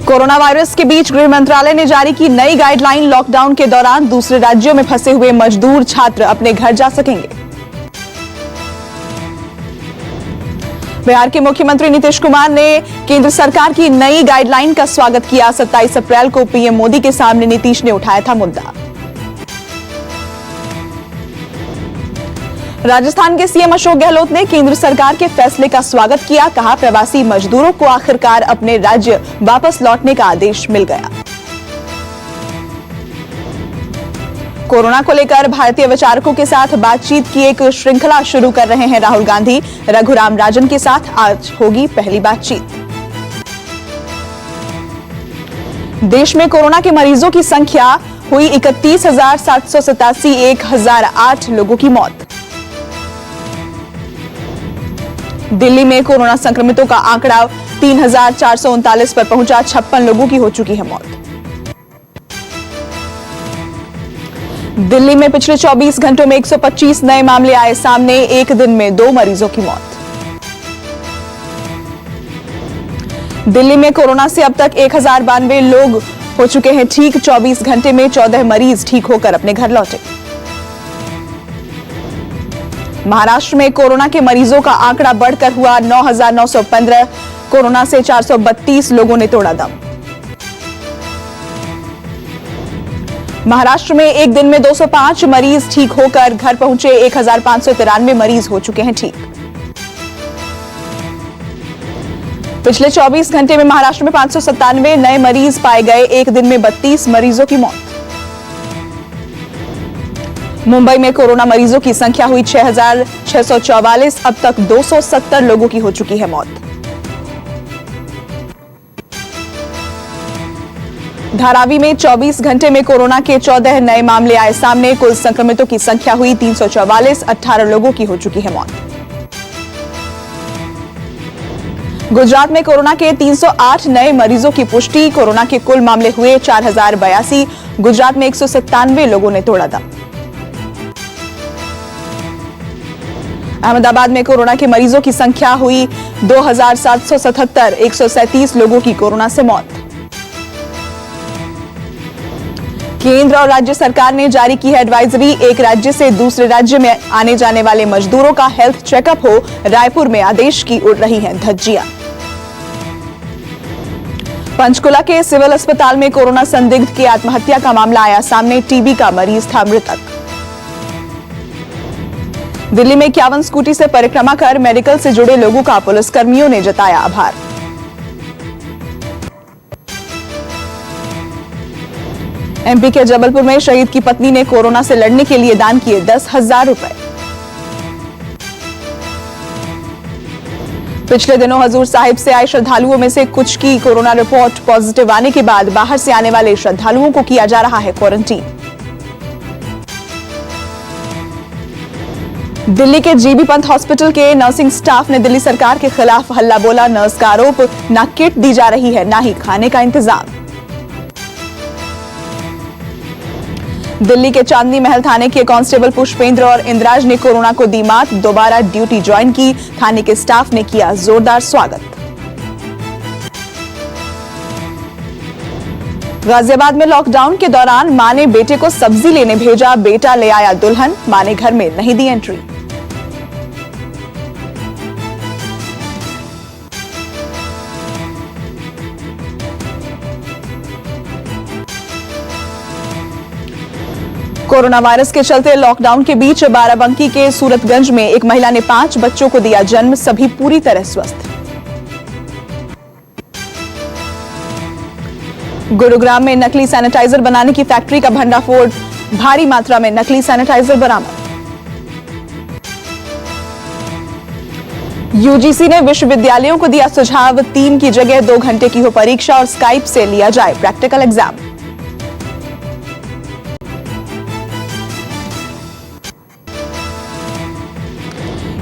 Corona virus के बीच गृह मंत्रालय ने जारी की नई गाइडलाइन। लॉकडाउन के दौरान दूसरे राज्यों में फंसे हुए मजदूर छात्र अपने घर जा सकेंगे। बिहार के मुख्यमंत्री नीतीश कुमार ने केंद्र सरकार की नई गाइडलाइन का स्वागत किया। 27 अप्रैल को पीएम मोदी के सामने नीतीश ने उठाया था मुद्दा। राजस्थान के सीएम अशोक गहलोत ने केंद्र सरकार के फैसले का स्वागत किया। कहा, प्रवासी मजदूरों को आखिरकार अपने राज्य वापस लौटने का आदेश मिल गया। कोरोना को लेकर भारतीय विचारकों के साथ बातचीत की एक श्रृंखला शुरू कर रहे हैं राहुल गांधी। रघुराम राजन के साथ आज होगी पहली बातचीत। देश में कोरोना के मरीजों की संख्या हुई 31,787, 1,008 लोगों की मौत। दिल्ली में कोरोना संक्रमितों का आंकड़ा 3,439 पर पहुंचा। 56 लोगों की हो चुकी है मौत। दिल्ली में पिछले 24 घंटों में 125 नए मामले आए सामने। एक दिन में 2 मरीजों की मौत। दिल्ली में कोरोना से अब तक 1,092 लोग हो चुके हैं ठीक। 24 घंटे में 14 मरीज ठीक होकर अपने घर लौटे। महाराष्ट्र में कोरोना के मरीजों का आंकड़ा बढ़कर हुआ 9,915। कोरोना से 432 लोगों ने तोड़ा दम। महाराष्ट्र में एक दिन में 205 मरीज ठीक होकर घर पहुंचे। 1,593 मरीज हो चुके हैं ठीक। पिछले 24 घंटे में महाराष्ट्र में 597 नए मरीज पाए गए। एक दिन में 32 मरीजों की मौत। मुंबई में कोरोना मरीजों की संख्या हुई 6,644। अब तक 270 लोगों की हो चुकी है मौत। धारावी में 24 घंटे में कोरोना के 14 नए मामले आए सामने। कुल संक्रमितों की संख्या हुई 344। 18 लोगों की हो चुकी है मौत। गुजरात में कोरोना के 308 नए मरीजों की पुष्टि। कोरोना के कुल मामले हुए 4,082। गुजरात में 197 लोगों ने तोड़ा दम। अहमदाबाद में कोरोना के मरीजों की संख्या हुई 2,777। 137 लोगों की कोरोना से मौत। केंद्र और राज्य सरकार ने जारी की है एडवाइजरी। एक राज्य से दूसरे राज्य में आने जाने वाले मजदूरों का हेल्थ चेकअप हो। रायपुर में आदेश की उड़ रही हैं धज्जियां। पंचकुला के सिविल अस्पताल में कोरोना संदिग्ध की आत्महत्या का मामला आया सामने। टीबी का मरीज था मृतक। दिल्ली में 51 स्कूटी से परिक्रमा कर मेडिकल से जुड़े लोगों का पुलिसकर्मियों ने जताया आभार। एमपी के जबलपुर में शहीद की पत्नी ने कोरोना से लड़ने के लिए दान किए 10,000 रुपए। पिछले दिनों हजूर साहिब से आए श्रद्धालुओं में से कुछ की कोरोना रिपोर्ट पॉजिटिव आने के बाद बाहर से आने वाले श्रद्धालुओं को किया जा रहा है क्वारंटीन। दिल्ली के जीबी पंत हॉस्पिटल के नर्सिंग स्टाफ ने दिल्ली सरकार के खिलाफ हल्ला बोला। नर्स का आरोप, ना किट दी जा रही है ना ही खाने का इंतजाम। दिल्ली के चांदनी महल थाने के कांस्टेबल पुष्पेंद्र और इंद्राज ने कोरोना को दी मात। दोबारा ड्यूटी ज्वाइन की। थाने के स्टाफ ने किया जोरदार स्वागत। गाजियाबाद में लॉकडाउन के दौरान मां ने बेटे को सब्जी लेने भेजा। बेटा ले आया दुल्हन। मां ने घर में नहीं दी एंट्री। कोरोना वायरस के चलते लॉकडाउन के बीच बाराबंकी के सूरतगंज में एक महिला ने 5 बच्चों को दिया जन्म। सभी पूरी तरह स्वस्थ। गुरुग्राम में नकली सैनिटाइजर बनाने की फैक्ट्री का भंडाफोड़। भारी मात्रा में नकली सैनिटाइजर बरामद। यूजीसी ने विश्वविद्यालयों को दिया सुझाव। 3 की जगह 2 घंटे की हो परीक्षा और स्काइप से लिया जाए प्रैक्टिकल एग्जाम।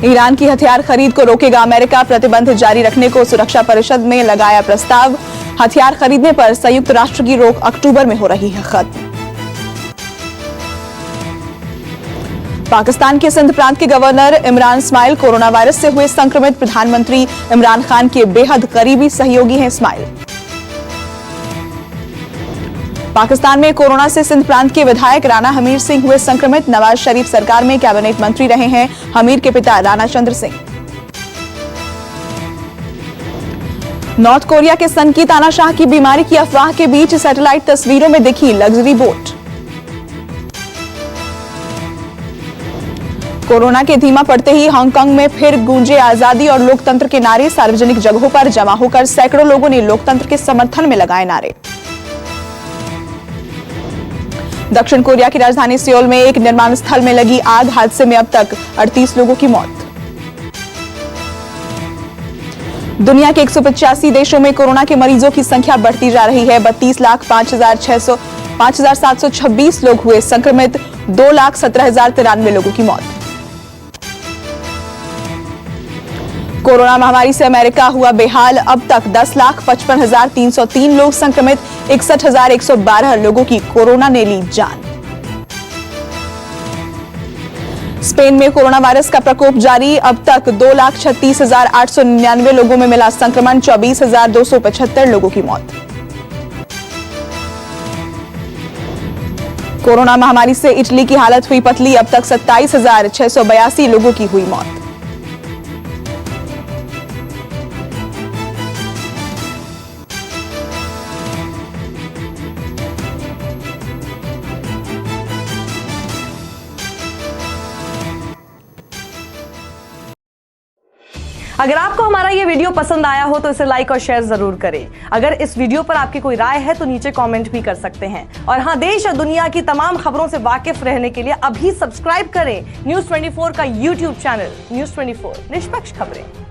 ईरान की हथियार खरीद को रोकेगा अमेरिका। प्रतिबंध जारी रखने को सुरक्षा परिषद में लगाया प्रस्ताव। हथियार खरीदने पर संयुक्त राष्ट्र की रोक अक्टूबर में हो रही है खत्म। पाकिस्तान के सिंध प्रांत के governor Imran Ismail corona virus से हुए संक्रमित। प्रधानमंत्री इमरान खान के बेहद करीबी सहयोगी हैं इस्माइल। पाकिस्तान में कोरोना से सिंध प्रांत के विधायक राणा हमीर सिंह हुए संक्रमित। नवाज शरीफ सरकार में कैबिनेट मंत्री रहे हैं हमीर के पिता राणा चंद्र सिंह। नॉर्थ कोरिया के सन की तानाशाह की बीमारी की अफवाह के बीच सैटेलाइट तस्वीरों में दिखी लग्जरी बोट। कोरोना के धीमा पड़ते ही हांगकांग में फिर गूंजे आजादी और लोकतंत्र के नारे। सार्वजनिक जगहों पर जमा होकर सैकड़ों लोगों ने लोकतंत्र के समर्थन में लगाए नारे। दक्षिण कोरिया की राजधानी सियोल में एक निर्माण स्थल में लगी आग। हादसे में अब तक 38 लोगों की मौत। दुनिया के 185 देशों में कोरोना के मरीजों की संख्या बढ़ती जा रही है। 32,05,726 लोग हुए संक्रमित। 2,17,093 लोगों की मौत। कोरोना महामारी से अमेरिका हुआ बेहाल। अब तक 10,55,303 लोग संक्रमित। 61,112 लोगों की कोरोना ने ली जान। स्पेन में कोरोना वायरस का प्रकोप जारी। अब तक 2,36,899 लोगों में मिला संक्रमण। 24,275 लोगों की मौत। कोरोना महामारी से इटली की हालत हुई पतली। अब तक 27,682 लोगों की हुई मौत। अगर आपको हमारा ये वीडियो पसंद आया हो तो इसे लाइक और शेयर जरूर करें। अगर इस वीडियो पर आपकी कोई राय है तो नीचे कमेंट भी कर सकते हैं। और हाँ, देश और दुनिया की तमाम खबरों से वाकिफ रहने के लिए अभी सब्सक्राइब करें न्यूज़ 24 का YouTube चैनल। न्यूज़ 24 निष्पक्ष खबरें।